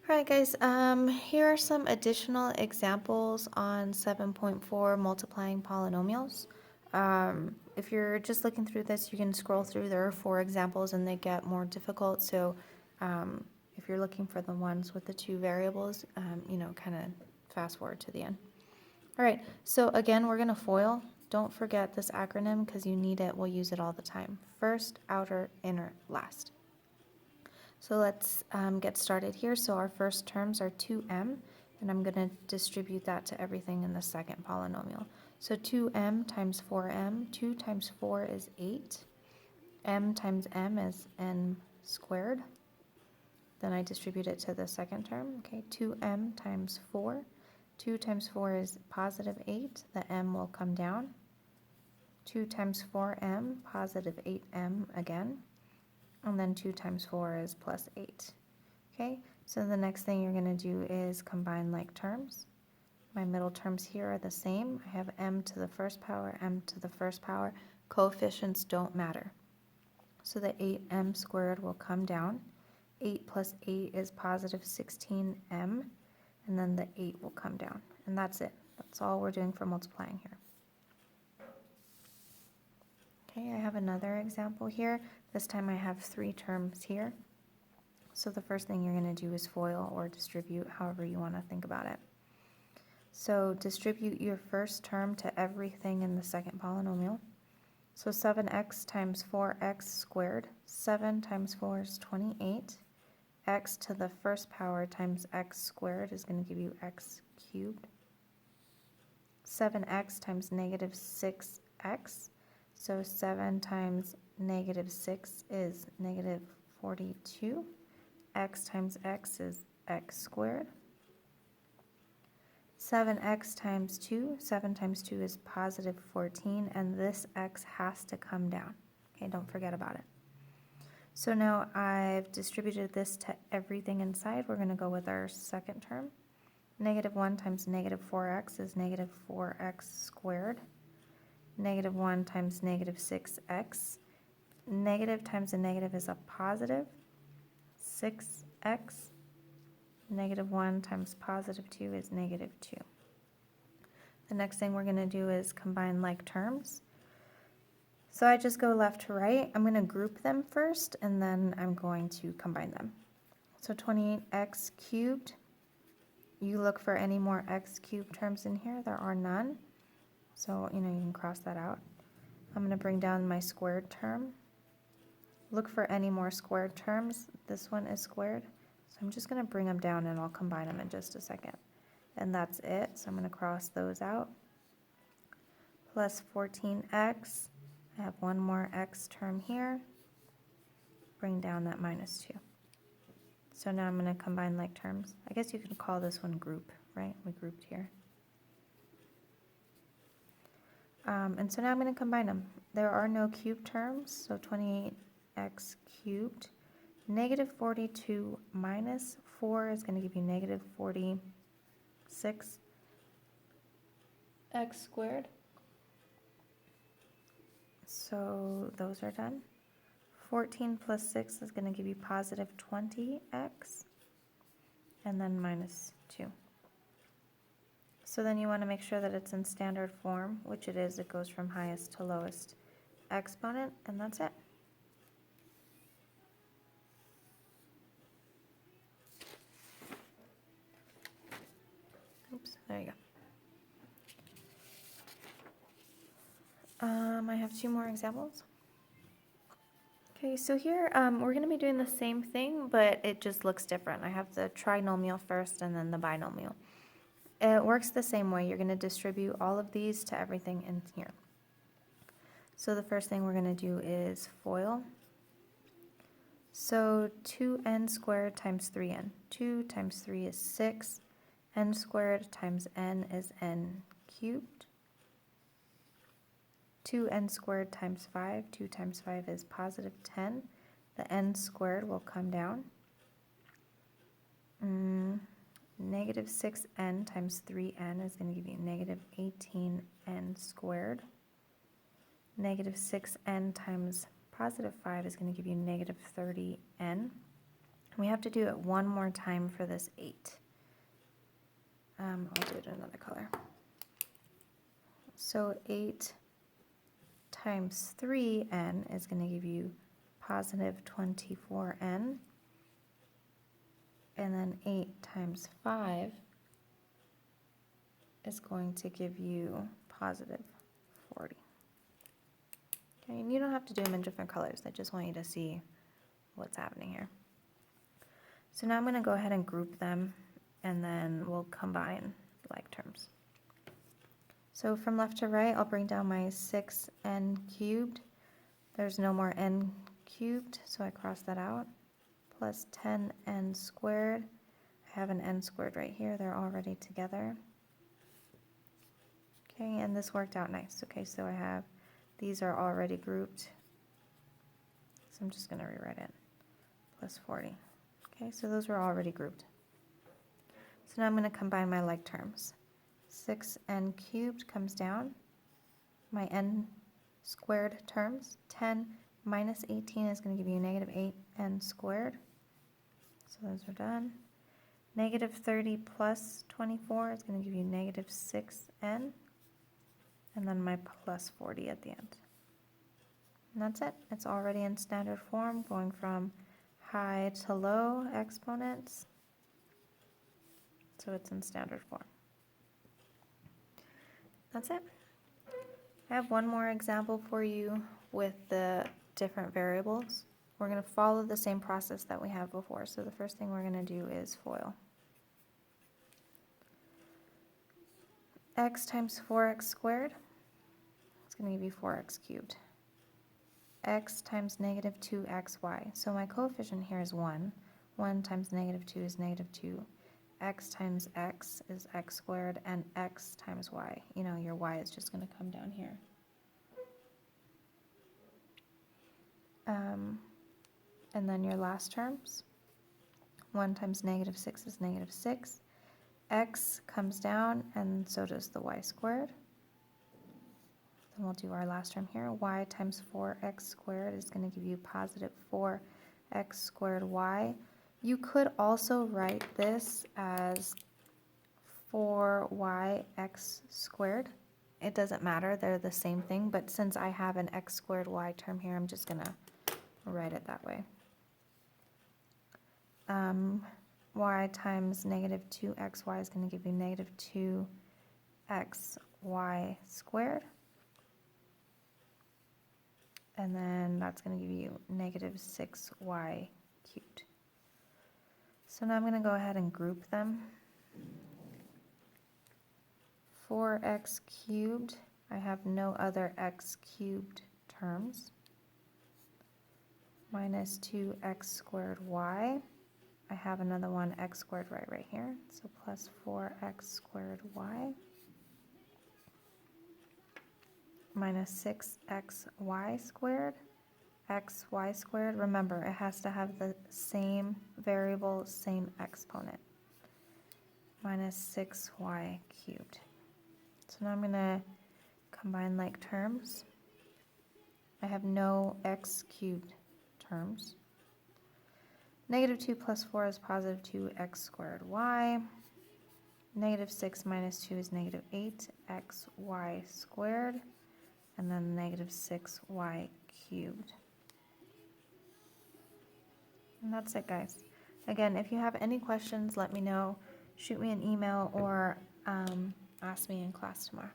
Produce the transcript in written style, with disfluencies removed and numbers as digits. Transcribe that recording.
All right, guys, here are some additional examples on 7.4 multiplying polynomials. If you're just looking through this, you can scroll through. There are 4 examples and they get more difficult. So if you're looking for the ones with the 2 variables, kind of fast forward to the end. All right, so again, we're going to FOIL. Don't forget this acronym because you need it. We'll use it all the time. First, outer, inner, last. So let's get started here. So our first terms are 2m, and I'm going to distribute that to everything in the second polynomial. So 2m times 4m, 2 times 4 is 8, m times m is n squared. Then I distribute it to the second term. Okay, 2m times 4, 2 times 4 is positive 8, the m will come down. 2 times 4m, positive 8m again. And then 2 times 4 is plus 8. Okay, so the next thing you're going to do is combine like terms. My middle terms here are the same. I have m to the first power, m to the first power. Coefficients don't matter. So the 8m squared will come down. 8 plus 8 is positive 16m, and then the 8 will come down. And that's it. That's all we're doing for multiplying here. Okay, I have another example here. This time I have 3 terms here. So the first thing you're going to do is FOIL or distribute, however you want to think about it. So distribute your first term to everything in the second polynomial. So 7x times 4x squared. 7 times 4 is 28. X to the first power times x squared is going to give you x cubed. 7x times negative 6x. So 7 times negative 6 is negative 42. X times x is x squared. 7x times 2, 7 times 2 is positive 14, and this x has to come down. Okay, don't forget about it. So now I've distributed this to everything inside. We're going to go with our second term. Negative 1 times negative 4x is negative 4x squared. Negative 1 times negative 6x. Negative times a negative is a positive. 6x. Negative 1 times positive 2 is negative 2. The next thing we're going to do is combine like terms. So I just go left to right. I'm going to group them first, and then I'm going to combine them. So 28x cubed. You look for any more x cubed terms in here. There are none. So, you can cross that out. I'm going to bring down my squared term. Look for any more squared terms. This one is squared. So I'm just going to bring them down and I'll combine them in just a second. And that's it. So I'm going to cross those out. Plus 14x. I have one more x term here. Bring down that minus 2. So now I'm going to combine like terms. I guess you could call this one group, right? We grouped here. And so now I'm going to combine them. There are no cube terms, so 28x cubed. Negative 42 minus 4 is going to give you negative 46 x squared. So those are done. 14 plus 6 is going to give you positive 20x, and then minus 2. So then you want to make sure that it's in standard form, which it is. It goes from highest to lowest exponent, and that's it. Oops, there you go. I have 2 more examples. Okay, so here we're going to be doing the same thing, but it just looks different. I have the trinomial first and then the binomial. It works the same way. You're going to distribute all of these to everything in here. So the first thing we're going to do is FOIL. So 2n squared times 3n. 2 times 3 is 6. N squared times n is n cubed. 2n squared times 5. 2 times 5 is positive 10. The n squared will come down. Negative 6n times 3n is going to give you negative 18n squared. Negative 6n times positive 5 is going to give you negative 30n. We have to do it one more time for this 8. I'll do it in another color. So 8 times 3n is going to give you positive 24n. And then 8 times 5 is going to give you positive 40. Okay, and you don't have to do them in different colors. I just want you to see what's happening here. So now I'm going to go ahead and group them, and then we'll combine like terms. So from left to right, I'll bring down my 6n cubed. There's no more n cubed, so I cross that out. Plus 10n squared. I have an n squared right here. They're already together. Okay, and this worked out nice. Okay, so I have, these are already grouped. So I'm just going to rewrite it. Plus 40. Okay, so those were already grouped. So now I'm going to combine my like terms. 6n cubed comes down. My n squared terms. 10 minus 18 is going to give you negative 8n squared. So those are done. Negative 30 plus 24 is going to give you negative 6n. And then my plus 40 at the end. And that's it. It's already in standard form, going from high to low exponents. So it's in standard form. That's it. I have one more example for you with the different variables. We're going to follow the same process that we have before. So the first thing we're going to do is FOIL. X times 4x squared. It's going to give you 4x cubed. X times negative 2xy. So my coefficient here is 1. 1 times negative 2 is negative 2. X times x is x squared, and x times y. You know, your y is just going to come down here. And then your last terms. 1 times negative 6 is negative 6. X comes down, and so does the y squared. Then we'll do our last term here. Y times 4x squared is going to give you positive 4x squared y. You could also write this as 4yx squared. It doesn't matter, they're the same thing, but since I have an x squared y term here, I'm just going to write it that way. Y times negative 2xy is going to give you negative 2xy squared. And then that's going to give you negative 6y cubed. So now I'm going to go ahead and group them. 4x cubed, I have no other x cubed terms. Minus 2x squared y. I have another one x squared right here. So plus 4x squared y. Minus 6xy squared. Xy squared. Remember, it has to have the same variable, same exponent. Minus 6y cubed. So now I'm going to combine like terms. I have no x cubed terms. Negative 2 plus 4 is positive 2x squared y. Negative 6 minus 2 is negative 8xy squared. And then negative 6y cubed. And that's it, guys. Again, if you have any questions, let me know. Shoot me an email or ask me in class tomorrow.